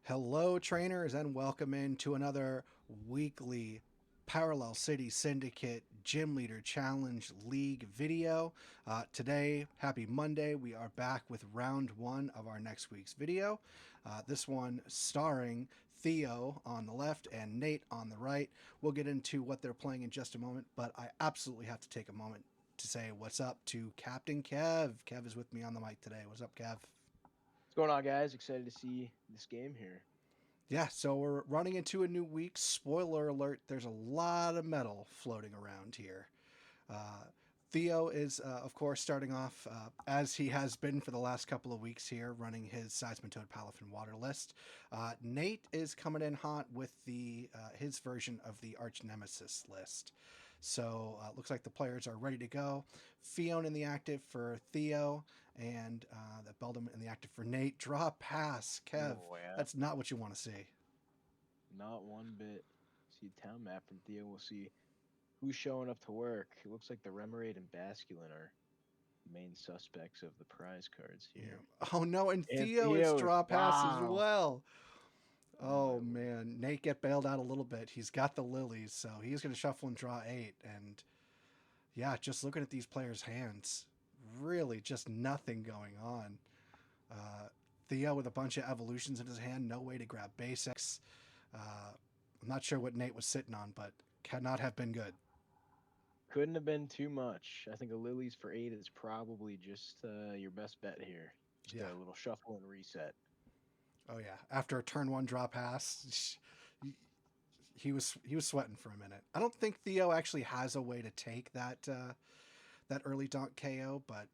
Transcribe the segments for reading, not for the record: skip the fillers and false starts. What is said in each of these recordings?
Hello, trainers, and welcome into another weekly Parallel City Syndicate Gym Leader Challenge League video. Today, happy Monday, we are back with round one of our next week's video. This one starring Theo on the left and Nate on the right. We'll get into what they're playing in just a moment, but I absolutely have to take a moment to say what's up to Captain Kev. Kev is with me on the mic today. What's up, Kev? What's going on, guys? Excited to see this game here. Yeah, so we're running into a new week. Spoiler alert, there's a lot of metal floating around here. Uh, Theo is, of course, starting off as he has been for the last couple of weeks here, running his Seismatoad Palafin Water list. Nate is coming in hot with the his version of the Archnemesis list. So looks like the players are ready to go. Fiona in the active for Theo, and the Beldam in the active for Nate. Draw pass, Kev. Oh yeah, That's not what you want to see. not one bit. See a town map from Theo. We'll see who's showing up to work. It looks like the Remoraid and Basculin are the main suspects of the prize cards Yeah. here. Oh no, and And Theo is Theo is draw pass as wow. well. Oh my Oh lord. man, Nate get bailed out a little bit. He's got the lilies, so he's going to shuffle and draw eight. And yeah, just looking at these players' hands, really just nothing going on. Uh, Theo with a bunch of evolutions in his hand, no way to grab basics. I'm not sure what Nate was sitting on, but cannot have been good. Couldn't have been too much. I think a Lilies for 8 is probably just your best bet here. Just Yeah. a little shuffle and reset. Oh yeah. After a turn one draw pass, he was sweating for a minute. I don't think Theo actually has a way to take that early donk KO, but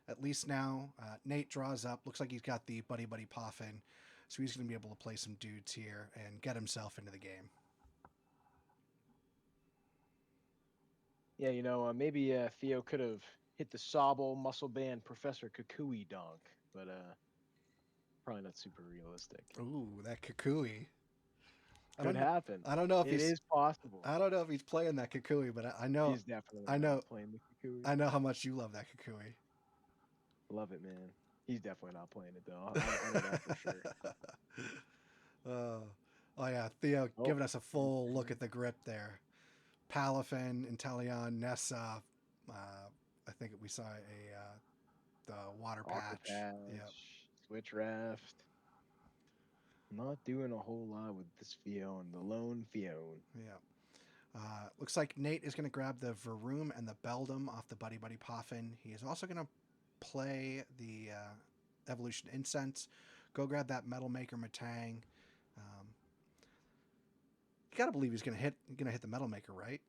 at least now Nate draws up. Looks like he's got the buddy buddy Poffin, so he's going to be able to play some dudes here and get himself into the game. Yeah, maybe Theo could have hit the Sobble muscle band Professor Kukui donk, but probably not super realistic. Ooh, that Kukui. I Could don't. happen. I don't know if It he's. is possible. I don't know if he's playing that Kukui, but I know. He's definitely I know. not playing the Kukui. I know how much you love that Kukui. Love it, man. He's definitely not playing it though. I know that for sure. uh, oh yeah, Theo Oh, giving us a full look at the grip there. Palafin, Inteleon, Nessa. I think we saw a the water Aqua patch. Yep. Patch, Switch Raft. Not doing a whole lot with this Fion, the lone Fion. Yep. Looks like Nate is going to grab the Varoom and the Beldam off the Buddy Buddy Poffin. He is also going to play the Evolution Incense. Go grab that Metal Maker Matang. Um, you got to believe he's going to hit the Metal Maker, right?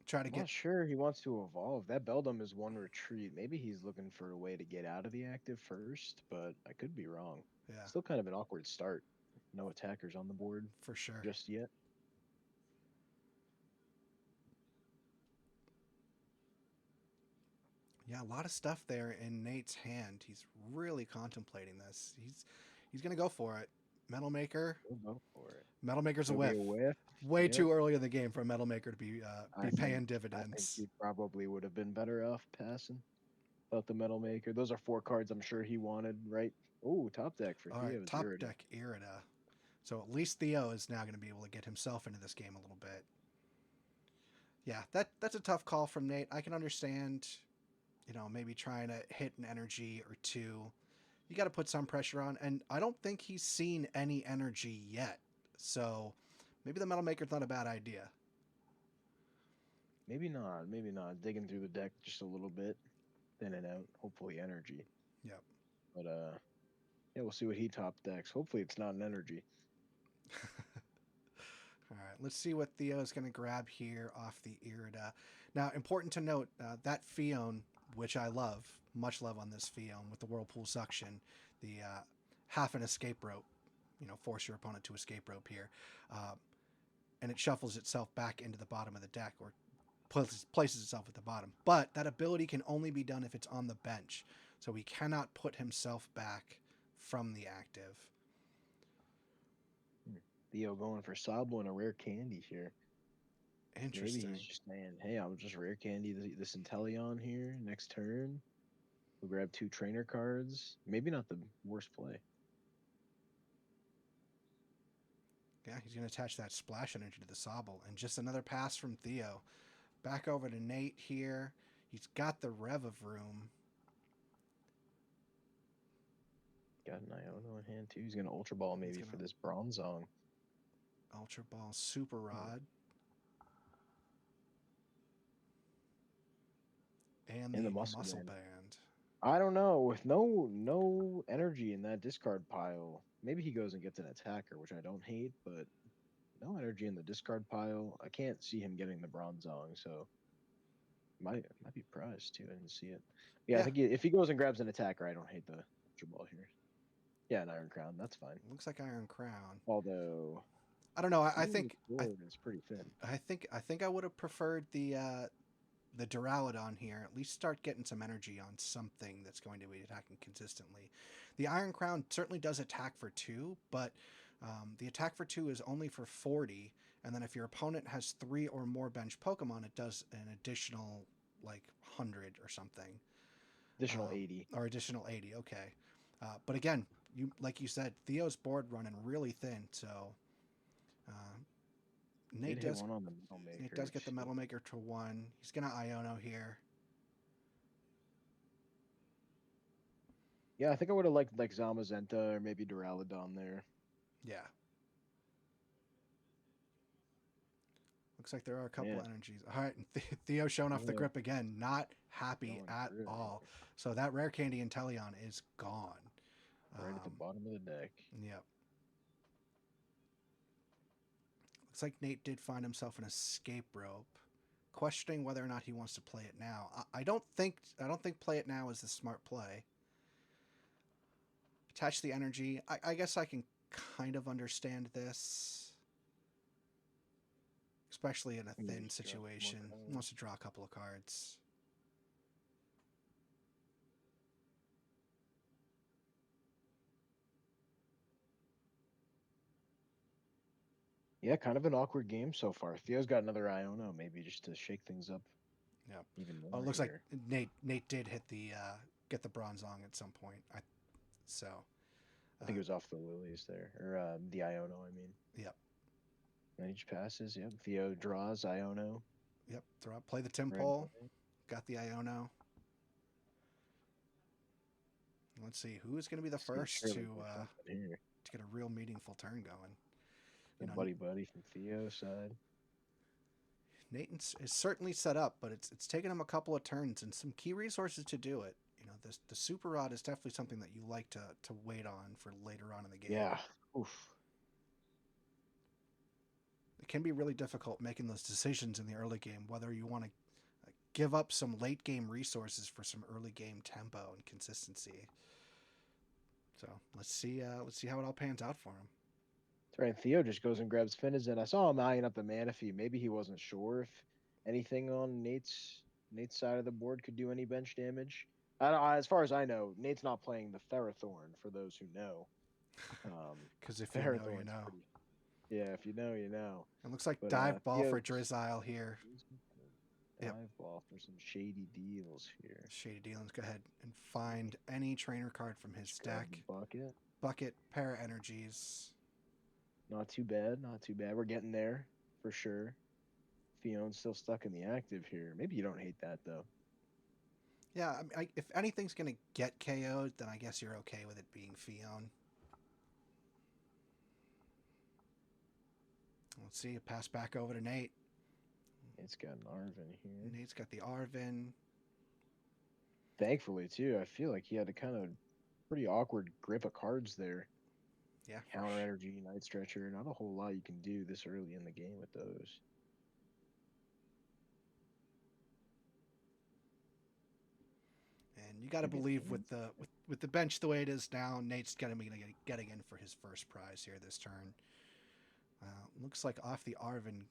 Try to I'm not get. sure he wants to evolve. That Beldum is one retreat. Maybe he's looking for a way to get out of the active first, but I could be wrong. Yeah, Still kind of an awkward start. No attackers on the board for sure. just yet. Yeah, a lot of stuff there in Nate's hand. He's really contemplating this. He's going to go for it. Metal Maker. We'll go for it. Metal Maker's a It'll be a whiff. whiff. Way Yep. too early in the game for a Metal Maker to be I think paying I think dividends. he probably would have been better off passing. About the Metal Maker. Those are 4 cards I'm sure he wanted, right? Oh, top deck for All right, Theo's top Irida. deck Irida. So at least Theo is now going to be able to get himself into this game a little bit. Yeah, that's a tough call from Nate. I can understand, maybe trying to hit an energy or two. You got to put some pressure on, and I don't think he's seen any energy yet. So maybe the Metal Maker's not a bad idea. Maybe not. Maybe not. Digging through the deck just a little bit. Thinning out. Hopefully energy. Yep. But yeah, we'll see what he top decks. Hopefully it's not an energy. All right, let's see what Theo is going to grab here off the Irida. Now, important to note that Fion, which I love, much love on this Fion with the Whirlpool Suction, the half an escape rope, force your opponent to escape rope here, uh, and it shuffles itself back into the bottom of the deck or places itself at the bottom. But that ability can only be done if it's on the bench, so he cannot put himself back from the active. Hmm. Theo going for Sabo and a rare candy here. Maybe he's Interesting. just saying, hey, I'll just rare candy this Inteleon here next turn. We'll grab 2 trainer cards. Maybe not the worst play. Yeah, he's going to attach that splash energy to the Sobble. And just another pass from Theo. Back over to Nate here. He's got the Rev of Room. Got an Iono in hand too. He's gonna Ultra Ball He's maybe going for to this Bronzong. Ultra Ball Super Rod. And And the the Muscle Muscle Band. Band. I don't know. With no energy in that discard pile, maybe he goes and gets an attacker, which I don't hate, but no energy in the discard pile. I can't see him getting the Bronzong, so might be priced too. I didn't see it. Yeah, I Yeah, think if he goes and grabs an attacker, I don't hate the Ultra Ball here. Yeah, an Iron Crown, that's fine. looks like Iron Crown. Although I don't know. I even the think sword is pretty thin. I think I would have preferred the Duraludon here. At least start getting some energy on something that's going to be attacking consistently. The Iron Crown certainly does attack for 2, but the attack for 2 is only for 40, and then if your opponent has 3 or more bench Pokemon, it does an additional like 100 or something, Additional 80. or additional 80. Okay, but again, you like you said, Theo's board running really thin, so uh, Did Nate hit does one on the Metal Nate Maker. does get the Metal Maker to 1. He's gonna Iono here. Yeah, I think I would have liked like Zamazenta or maybe Duraludon there. Yeah. Looks like there are a couple Man, energies. All right, and Theo showing off the Theo grip again. Not happy going at through all. here. So that rare candy Inteleon is gone. Right at the bottom of the deck. Yep. Looks like Nate did find himself an escape rope, questioning whether or not he wants to play it now. I don't think play it now is the smart play. Attach the energy. I guess I can kind of understand this, especially in a Maybe thin just draw a couple more situation. He cards. wants to draw a couple of cards. Yeah, kind of an awkward game so far. Theo's got another Iono, maybe just to shake things up Yeah. even Oh, it more looks like here. Nate did hit the get the Bronzong at some point. So I uh, think it was off the Lilies there, or the Iono, I mean. yep, And each passes, yep. Theo draws Iono. yep. Throw up, play the Right Temple. away. Got the Iono. Let's see who is going to be the This could first surely be something here. to get a real meaningful turn going. The You know, buddy from Theo's side. Nate is certainly set up, but it's taken him a couple of turns and some key resources to do it. You know, the Super Rod is definitely something that you like to wait on for later on in the game. Yeah. Oof. It can be really difficult making those decisions in the early game, whether you want to give up some late game resources for some early game tempo and consistency. So let's see how it all pans out for him. That's right. Theo just goes and grabs Finizen. I saw him eyeing up the Manaphy. Maybe he wasn't sure if anything on Nate's side of the board could do any bench damage. As far as I know, Nate's not playing the Ferrothorn. For those who know, Because if you know, you Ferrothorn's know. pretty. Yeah, if you know, you know. It looks like But dive ball for Theo's Drizzile here. Yep. dive ball for some shady deals here. Shady dealings. Go ahead and find any trainer card from his Just grab deck. the bucket. Bucket, para energies. Not too bad. Not too bad. We're getting there for sure. Fion's still stuck in the active here. Maybe you don't hate that though. Yeah, if anything's going to get KO'd, then I guess you're okay with it being Fion. Let's see. Pass back over to Nate. It's got an Arvin here. Nate's got the Arvin. Thankfully, too, I feel like he had a kind of pretty awkward grip of cards there. Yeah. Counter Energy, Night Stretcher. Not a whole lot you can do this early in the game with those. And you got to Maybe believe with the bench the way it is now, Nate's going to be getting in for his first prize here this turn. Looks like off the Arvin,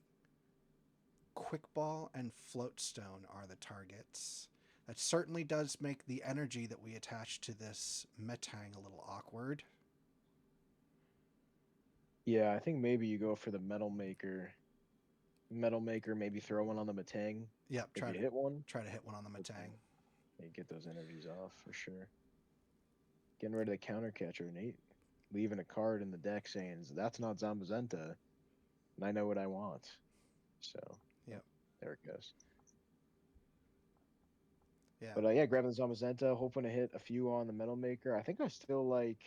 Quick Ball and Floatstone are the targets. That certainly does make the energy that we attach to this Metang a little awkward. Yeah, I think maybe you go for the Metal Maker. Metal Maker, maybe throw one on the Matang. Yep, If you hit one, try to hit one on the Metang. you get those energies off for sure. Getting rid of the counter catcher, Nate. Leaving a card in the deck saying that's not Zambazenta. and I know what I want. So oh, Yep. there it goes. Yeah. But yeah, grabbing the Zamazenta, hoping to hit a few on the Metal Maker. I think I still like.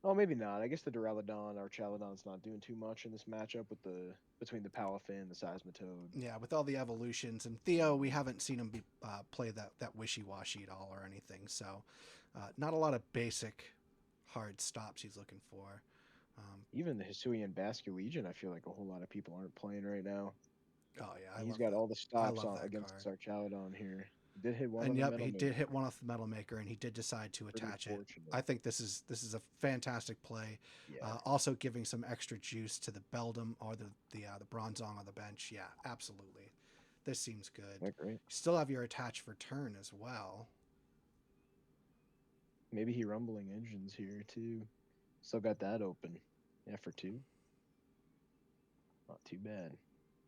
Oh, maybe not. I guess the Duraludon or Chalodon's not doing too much in this matchup with the between the Palafin, the Seismatoad. Yeah, with all the evolutions and Theo, we haven't seen him play that wishy-washy at all or anything. So, not a lot of basic hard stops he's looking for. Even the Hisuian Basculegion, I feel like a whole lot of people aren't playing right now. Oh yeah, And he's got all the I stops love on that against card. this Archaludon here. He did hit one And on the yep, Metal he did hit Maker. one off the Metal Maker, and he did decide to Pretty attach it. fortunate. I think this is a fantastic play. Yeah. Also giving some extra juice to the Beldum or the Bronzong on the bench. Yeah, absolutely. This seems good. Yeah, great. You still have your attach for turn as well. Maybe he rumbling engines here too. Still got that open. Yeah, for two. Not too bad.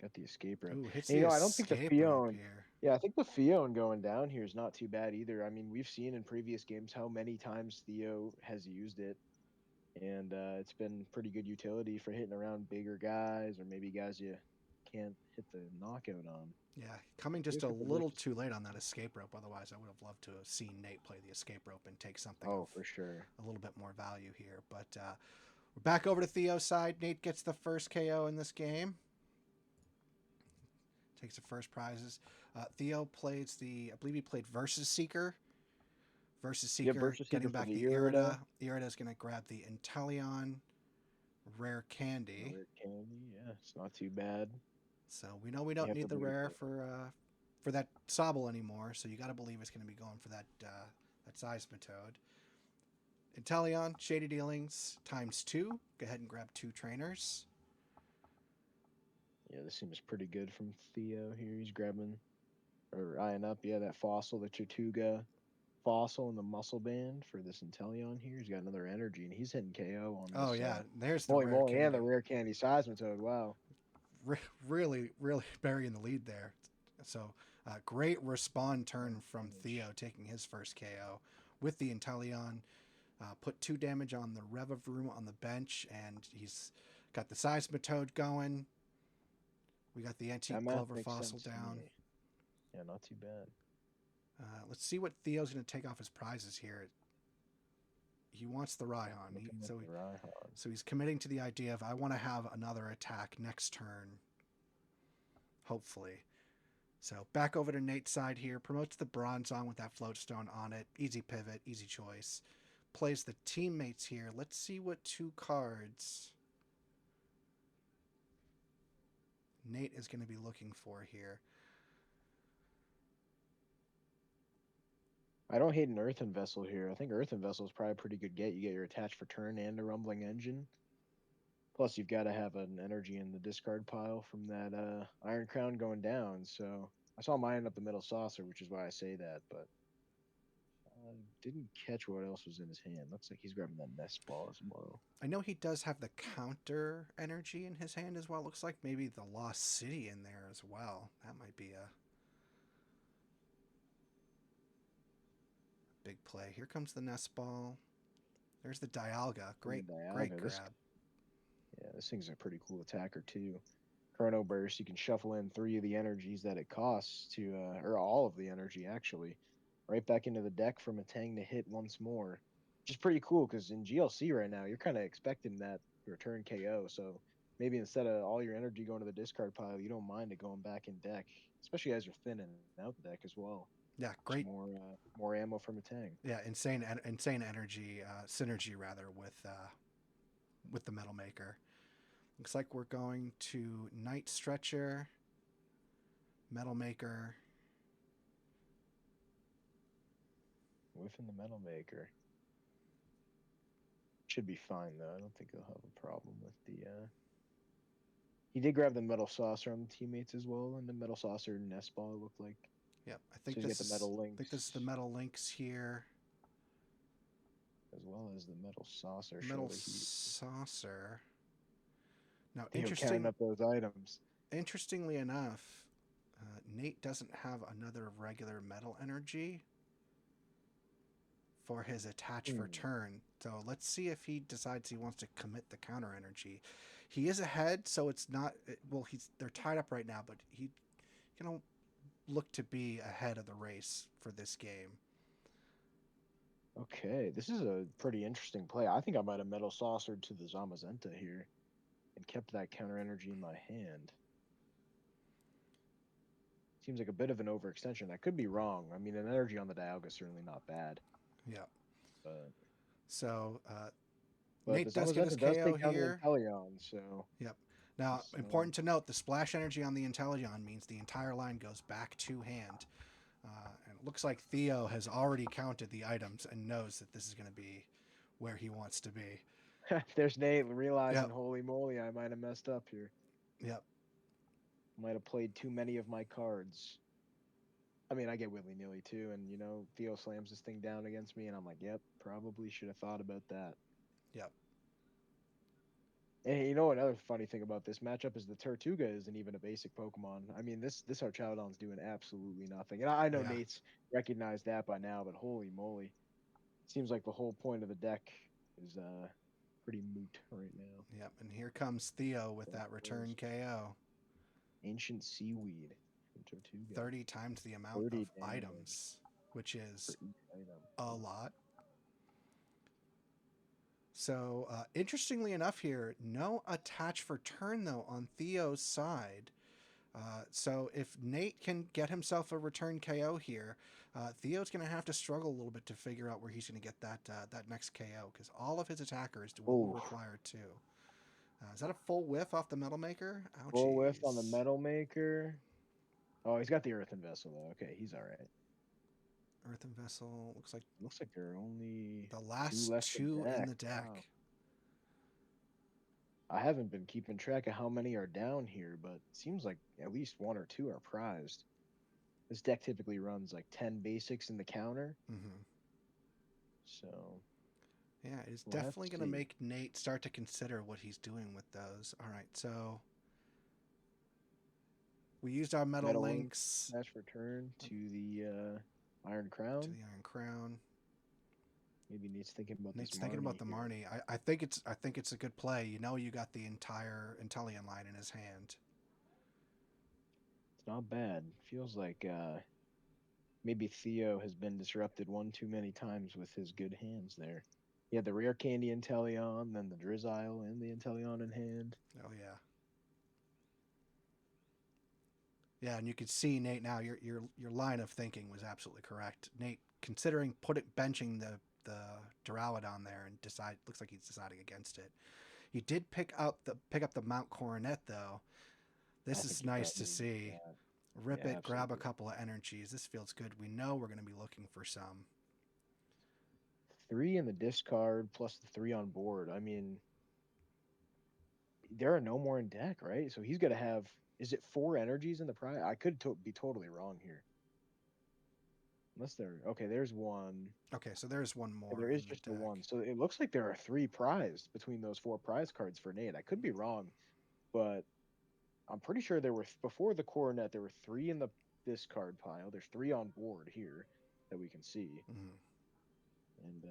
Got the escape rope. Ooh, hits And the I don't think the escape rope Fion. here. Yeah, I think the Fion going down here is not too bad either. I mean, we've seen in previous games how many times Theo has used it, and it's been pretty good utility for hitting around bigger guys or maybe guys you can't hit the knockout on. Yeah, coming Maybe just if a it little works. too late on that escape rope. Otherwise, I would have loved to have seen Nate play the escape rope and take something Oh, of for sure. a little bit more value here. But we're back over to Theo's side. Nate gets the first KO in this game. Takes the first prizes. Theo plays I believe he played Versus Seeker. Versus Yep, Seeker Virtue Seeker getting for back the the Irida. Irida. Irida is going to grab the Inteleon rare No candy. rare candy. Yeah, it's not too bad. So we know we You don't have to need the believe rare the for that Sobble anymore. So you got to believe it's going to be going for that Seismatoad. Inteleon, Shady Dealings, ×2. Go ahead and grab 2 trainers. Yeah, this seems pretty good from Theo here. He's grabbing or eyeing up, yeah, that fossil, the Tortuga fossil and the muscle band for this Inteleon here. He's got another energy and he's hitting KO on Oh, this yeah. There's the Moly rare Moly and the candy. rare candy Seismatoad. Wow. Really, really burying the lead there. So, great respawn turn from Damage. Theo, taking his first KO with the Inteleon. Put 2 damage on the Revavroom on the bench, and he's got the Seismatoad going. We got the That Antique math Clover makes Fossil sense to down. me. Yeah, not too bad. Let's see what Theo's going to take off his prizes here. He wants the Raihan. Looking at the Raihan. So he's committing to the idea of I want to have another attack next turn, hopefully. So back over to Nate's side here. Promotes the Bronzong with that floatstone on it. Easy pivot, easy choice. Plays the teammates here. Let's see what 2 cards Nate is going to be looking for here. I don't hate an Earthen Vessel here. I think Earthen Vessel is probably a pretty good get. You get your attach for turn and a rumbling engine. Plus, you've got to have an energy in the discard pile from that Iron Crown going down. So I saw mine up the middle saucer, which is why I say that. But didn't catch what else was in his hand. Looks like he's grabbing that nest ball as well. I know he does have the counter energy in his hand as well. Looks like maybe the Lost City in there as well. That might be a big play. Here comes the nest ball. There's the Dialga. And Great, the great Dialga, grab. this thing's a pretty cool attacker too. Chrono Burst, you can shuffle in 3 of the energies that it costs to, or all of the energy actually, right back into the deck from a Tang to hit once more, which is pretty cool because in GLC right now you're kind of expecting that return KO. So maybe instead of all your energy going to the discard pile, you don't mind it going back in deck, especially as you're thinning out the deck as well. Yeah, Just great. more ammo from a Tang. Yeah, insane energy synergy rather with the Metal Maker. Looks like we're going to Night Stretcher, Metal Maker. Whiffing the Metal Maker. Should be fine though. I don't think he'll have a problem with the. He did grab the metal saucer on the teammates as well, and the metal saucer nest ball it looked like. Yep, So he's got the metal I think this is the links Metal Links here. as well as the metal saucer. Metal Surely he. Saucer. Now, They were counting up those items. interestingly enough, Nate doesn't have another regular metal energy for his attach for Hmm. turn. So let's see if he decides he wants to commit the counter energy. He is ahead, so it's not. Well, they're tied up right now, but he can look to be ahead of the race for this game. Okay, this is a pretty interesting play. I think I might have metal saucered to the Zamazenta here and kept that counter energy in my hand. Seems like a bit of an overextension. I could be wrong. I mean, an energy on the Dialga is certainly not bad, Yeah. but So the Nate does get his Zamazenta does KO take down the here. Inteleon, so Yep. Now, he's important to note, the splash energy on the Intellion means the entire line goes back to hand. And it looks like Theo has already counted the items and knows that this is going to be where he wants to be. there's Nate realizing, Yep. holy moly, I might have messed up here. Yep. Might have played too many of my cards. I mean, I get willy nilly too, and Theo slams this thing down against me, and I'm like, yep, probably should have thought about that. Yep. And another funny thing about this matchup is the Tortuga isn't even a basic Pokemon. I mean, this Archaudon's doing absolutely nothing, and I know Yeah. Nate's recognized that by now, but holy moly, seems like the whole point of the deck is pretty moot right now. Yep. And here comes Theo with There that it goes. return KO. Ancient Seaweed from Tortuga, 30 times the amount 30 of damage items, which for is each item. a Oof. lot. So, interestingly enough, here, no attach for turn though on Theo's side. So if Nate can get himself a return KO here, Theo's going to have to struggle a little bit to figure out where he's going to get that next KO because all of his attackers will Oh, require two. Is that a full whiff off the Metal Maker? full whiff on the Ouchies. Metal Maker. Oh, he's got the Earthen Vessel though. Okay, he's all right. Earthen Vessel looks like Looks like there are only the two last left in two in deck. the Wow. deck. I haven't been keeping track of how many are down here, but it seems like at least one or two are prized. This deck typically runs like 10 basics in the counter, Mm-hmm. so Yeah, it's we'll have to definitely going to see. make Nate start to consider what he's doing with those. All right, so we used our metal Metal Link links dash return to the Iron to Crown. the Iron Crown. Maybe Nate's thinking about this Nate's thinking about Marnie the here. Marnie. I think it's a good play. You got the entire Intellion line in his hand. It's not bad. Feels like maybe Theo has been disrupted one too many times with his good hands there. He had the Rare Candy Inteleon, then the Drizzile and the Inteleon in hand. Oh yeah, yeah, and you could see Nate now. Your line of thinking was absolutely correct. Nate, considering benching the Duraludon there and decide looks like he's deciding against it. He did pick up the Mount Coronet though. I This think is he nice to probably did see. that. Rip Yeah, it, grab a absolutely. couple of energies. This feels good. We know we're going to be looking for some. Three in the discard plus the three on board. I mean, there are no more in deck, right? So he's going to have. Is it four energies in the prize? I could be totally wrong here. Unless there. Okay, there's one. Okay, so there's one Yeah, more there is in the just the one. deck. So it looks like there are three prized between those four prize cards for Nate. I could be wrong, but I'm pretty sure there were before the coronet. There were three in the discard pile. There's three on board here that we can see, Mm-hmm. and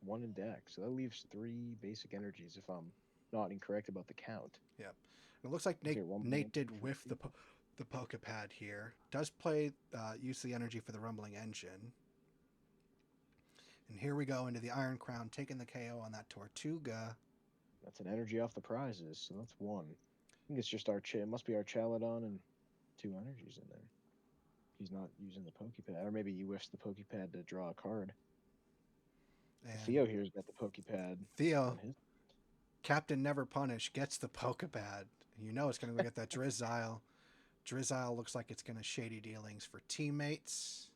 one in deck. So that leaves three basic energies if I'm not incorrect about the count. Yep. And it looks like Okay, Nate rumbling did for whiff three. the Pokepad here. Does play use the energy for the rumbling engine. And here we go into the Iron Crown, taking the KO on that Tortuga. That's an energy off the prizes, so that's one. I think it's just our it must be our Chaladon and two energies in there. He's not using the Pokepad, or maybe he whiffs the Pokepad to draw a card. And Theo here's got the Pokepad on Theo, his. Captain Never Punish, gets the Pokepad. You know it's going to go get that Drizzile. Drizzile looks like it's going to shady dealings for teammates.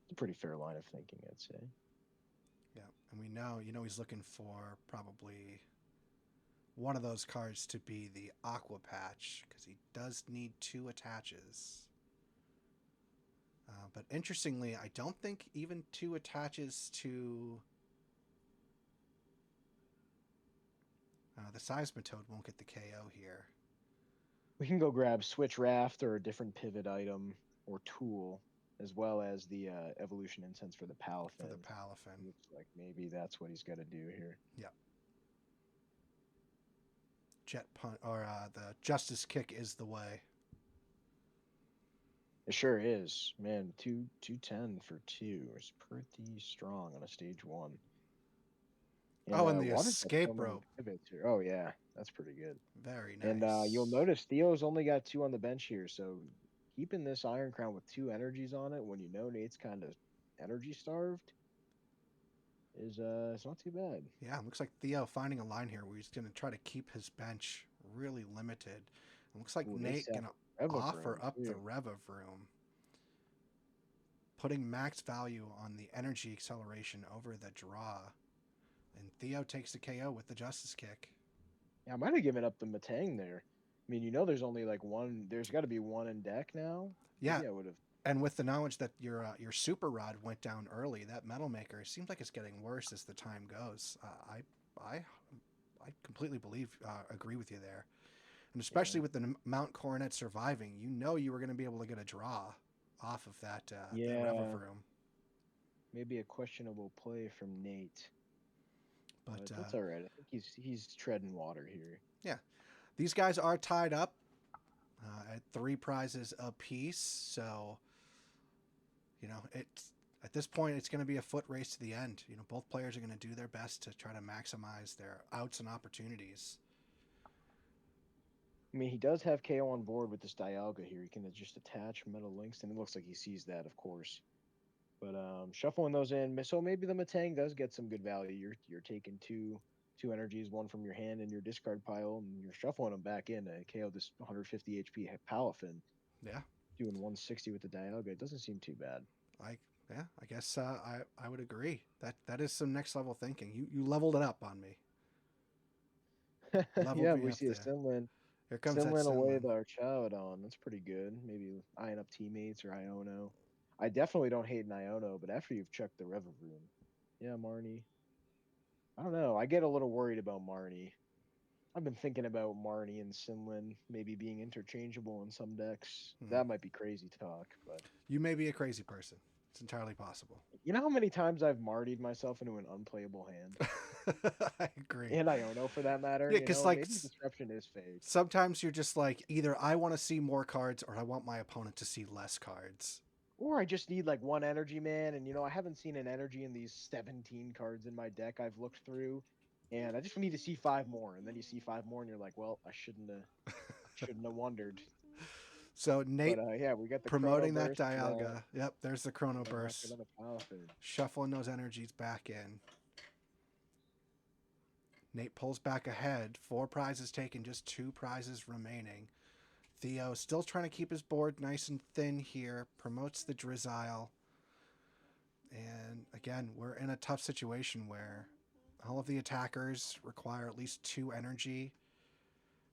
It's a pretty fair line of thinking, I'd say. Yeah, and he's looking for probably one of those cards to be the Aqua Patch because he does need two attaches. But interestingly, I don't think even two attaches to the Seismatoad won't get the KO here. We can go grab Switch Raft or a different pivot item or tool. as well as the evolution incense for the for the Palafin. Palafin. Looks like maybe that's what he's got to do here. Yep. Jet punt or the Justice Kick is the way. It sure is, man. 210 for 2 is pretty strong on a stage 1. And Oh, and the Water's got so escape many rope. pivots here. Oh yeah, that's pretty good. Very And you'll nice. notice Theo's only got 2 on the bench here, so keeping this Iron Crown with 2 energies on it when you know Nate's kind of energy starved is it's not too bad. Yeah, looks like Theo finding a line here where he's going to try to keep his bench really limited. It looks like Ooh, Nate's Nate at going to offer Revavroom up the too. Revavroom, putting max value on the energy acceleration over the draw. And Theo takes the KO with the Justice Kick. Yeah, I might have given up the Matang there. I mean, you know, there's only like one. There's got to be one in deck now. Yeah, Maybe I would have. and with the knowledge that your Super Rod went down early, that Metal Maker seems like it's getting worse as the time goes. I completely agree with you there, and especially Yeah. with the Mount Coronet surviving, you know you were going to be able to get a draw off of that Yeah, Revavroom. maybe a questionable play from Nate, But but that's all right. I think he's treading water here. yeah, these guys are tied up at 3 prizes apiece, so you know it's at this point it's going to be a foot race to the end. You know, both players are going to do their best to try to maximize their outs and opportunities. I mean, he does have KO on board with this Dialga here. He can just attach Metal Links, and it looks like he sees that, of course. But shuffling those in, so maybe the Matang does get some good value. You're taking two energies, one from your hand and your discard pile, and you're shuffling them back in to KO this 150 HP Palafin, Yeah, doing 160 with the Dialga. It doesn't seem too bad. I yeah, I guess I would agree that is some next level thinking. You leveled it up on me. Leveled Yeah, me we up see a there. Sinlin. Here comes that Sinlin away Sinlin. with our Chowdon. That's pretty good. Maybe eyeing up teammates or Iono. I definitely don't hate an Iono, but after you've checked the Revavroom, yeah, Marnie. I don't know. I get a little worried about Marnie. I've been thinking about Marnie and Sinlin maybe being interchangeable in some decks. Hmm. That might be crazy talk, but You may be a crazy person. It's entirely possible. you know how many times I've Martied myself into an unplayable hand? I agree. And Iono for that matter, Yeah, because like maybe disruption is fake. sometimes you're just like either I want to see more cards or I want my opponent to see less cards. Or I just need like one energy man, and I haven't seen an energy in these 17 cards in my deck I've looked through, and I just need to see 5 more, and then you see 5 more, and you're like, well, I shouldn't have wondered. So But Nate yeah, we got the Chrono promoting that Burst, Dialga. Yep, there's the Chrono and knocking Burst. on the Palafin. Shuffling those energies back in. Nate pulls back ahead. 4 prizes taken, just 2 prizes remaining. Theo still trying to keep his board nice and thin here. Promotes the Drizzile. And again, we're in a tough situation where all of the attackers require at least 2 energy.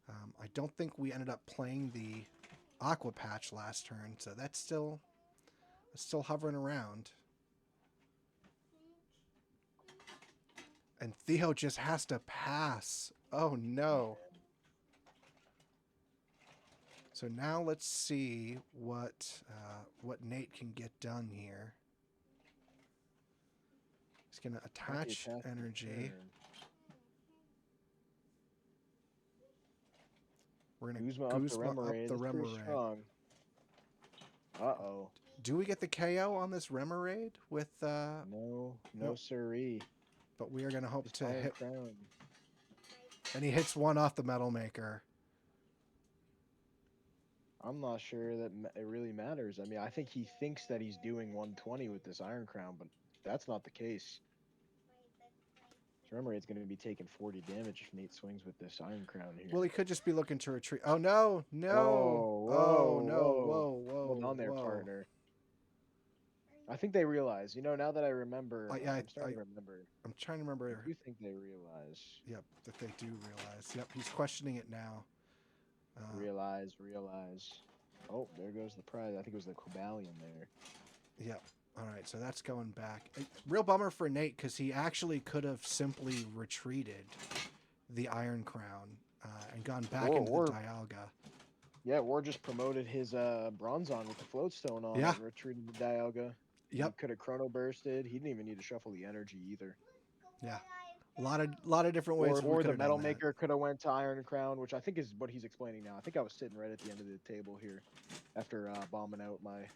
I don't think we ended up playing the Aqua Patch last turn, so that's still hovering around. And Theo just has to pass. Oh no. So now let's see what Nate can get done here. He's gonna Got the attach attack energy. turn. We're gonna Guzma up the Guzma up Remoraid. the That's pretty Remoraid. strong. Uh-oh. Do we get the KO on this Remoraid with No, no nope. siree. But we are gonna hope This to Iron hit, Crown. and he hits one off the Metal Maker. I'm not sure that it really matters. I mean, I think he thinks that he's doing 120 with this Iron Crown, but that's not the case. Remoraid's going to be taking 40 damage if Nate swings with this Iron Crown here. Well, he could just be looking to retreat. Oh no, no! Whoa, Oh whoa, no! whoa. Whoa, Hold whoa, on there, whoa! partner. I think they realize. Now that I remember, Yeah, I'm starting to remember. I'm trying to I remember. do think they realize. Yep, that they do realize. Yep, he's questioning it now. Realize. Oh, there goes the prize. I think it was the Quabalion there. Yep. All right, so that's going back. Real bummer for Nate because he actually could have simply retreated the Iron Crown and gone back into the Dialga. Yeah, or just promoted his Bronzong with the float stone on Yeah. it, retreated the Dialga. He Yep. could have chrono bursted. He didn't even need to shuffle the energy either. Yeah. A lot of different ways we Or could the have done Metal that. Maker could have went to Iron Crown, which I think is what he's explaining now. I think I was sitting right at the end of the table here after bombing out my,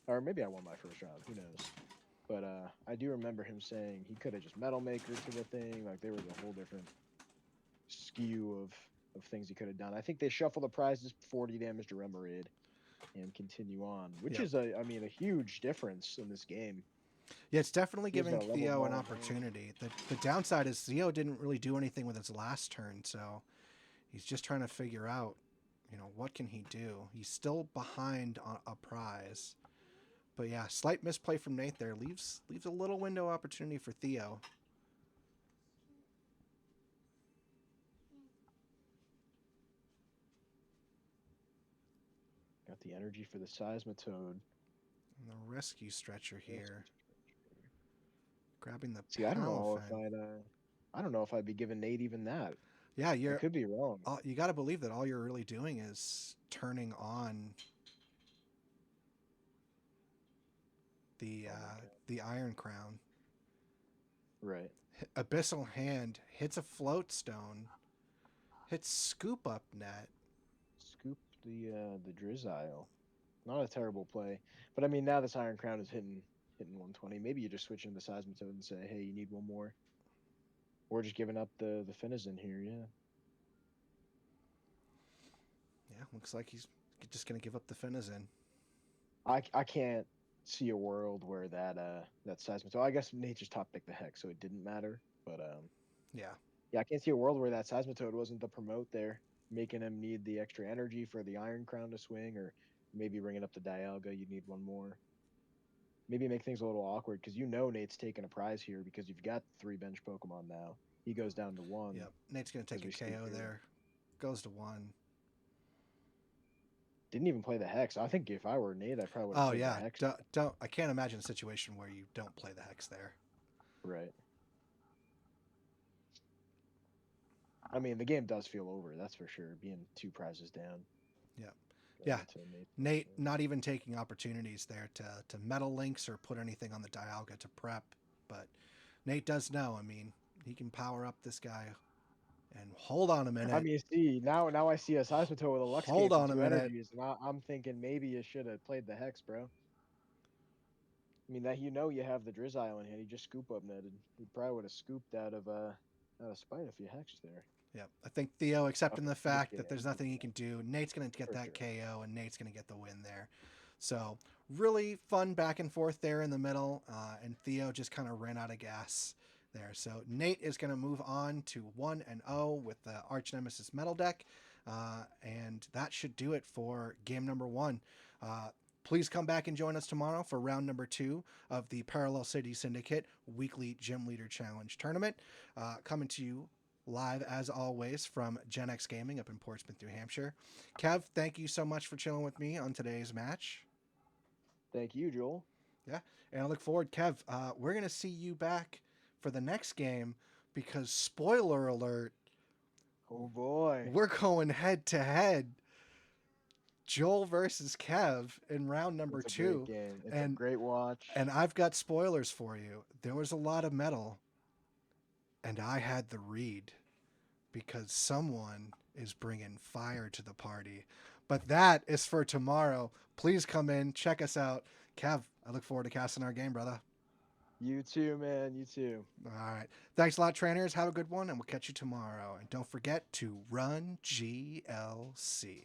or maybe I won my first round. Who knows? But I do remember him saying he could have just Metal Maker to the thing. Like there was a whole different skew of things he could have done. I think they shuffle the prizes 40 damage to Remoraid and continue on, which Yep. is I mean a huge difference in this game. Yeah, it's definitely He has giving got a level Theo an ball in hand. opportunity. The downside is Theo didn't really do anything with his last turn, so he's just trying to figure out, what can he do? He's still behind on a prize. But yeah, slight misplay from Nate there leaves a little window opportunity for Theo. Got the energy for the Seismatoad. And the rescue stretcher here, grabbing the See, I don't know if Palafin. I don't know if I'd be giving Nate even that. Yeah, I could be wrong. you got to believe that all you're really doing is turning on the Oh my uh, god. the Iron Crown. Right. Abyssal Hand hits a float stone, hits Scoop Up Net. Scoop the Drizzile. Not a terrible play. But I mean now this Iron Crown is hitting 120. Maybe you just switch into Seismitoad and say, hey, you need one more. Or just giving up the Finizen here, yeah. Yeah, looks like he's just gonna give up the Finizen. I can't see a world where that Seismitoad, I guess Nate just top picked the Hex, so it didn't matter. But Yeah, yeah, I can't see a world where that Seismitoad wasn't the promote there, making him need the extra energy for the Iron Crown to swing, or maybe bringing up the Dialga, you need one more. Maybe make things a little awkward because Nate's taking a prize here because you've got 3 bench Pokemon now. He goes down to 1 yep. Nate's gonna as take a we speak KO here. there. Goes to 1. Didn't even play the Hex. I think if I were Nate, I probably would have Oh played the yeah, Hex. don't. I can't imagine a situation where you don't play the Hex there. Right. I mean, the game does feel over, that's for sure, being 2 prizes down Yeah, going yeah. into Nate's next Nate turn. not even taking opportunities there to metal links or put anything on the Dialga to prep, but Nate does know. I mean, he can power up this guy. And hold on a I minute. mean, see, now I see a Seismitoad with a Lux Hold Cape and on a 2 minute. energies, and I'm thinking maybe you should have played the Hex, bro. I mean, that you have the Drizzile in hand, he just scoop up netted. He probably would have scooped out of spite if you hexed there. Yeah, I think Theo accepting the He gets fact the that there's energy nothing for he that, can do. Nate's going to get for that sure. KO, and Nate's going to get the win there. So really fun back and forth there in the middle, and Theo just kind of ran out of gas there. So Nate is going to move on to 1-0 with the Archnemesis Metal deck, and that should do it for game number 1. Uh, Please come back and join us tomorrow for round number 2 of the Parallel City Syndicate Weekly Gym Leader Challenge Tournament, coming to you live as always from Gen X Gaming up in Portsmouth, New Hampshire. Kev, thank you so much for chilling with me on today's match. Thank you, Joel. Yeah, and I look forward, Kev. We're gonna see you back for the next game because spoiler alert, Oh boy. we're going head to head. Joel versus Kev in round number It's a great 2, game. It's a and great watch. I've got spoilers for you. There was a lot of metal, and I had the read because someone is bringing fire to the party. But that is for tomorrow. Please come in, check us out. Kev, I look forward to casting our game, brother. You too, man. You too. All right. Thanks a lot, trainers. Have a good one, and we'll catch you tomorrow. And don't forget to run GLC.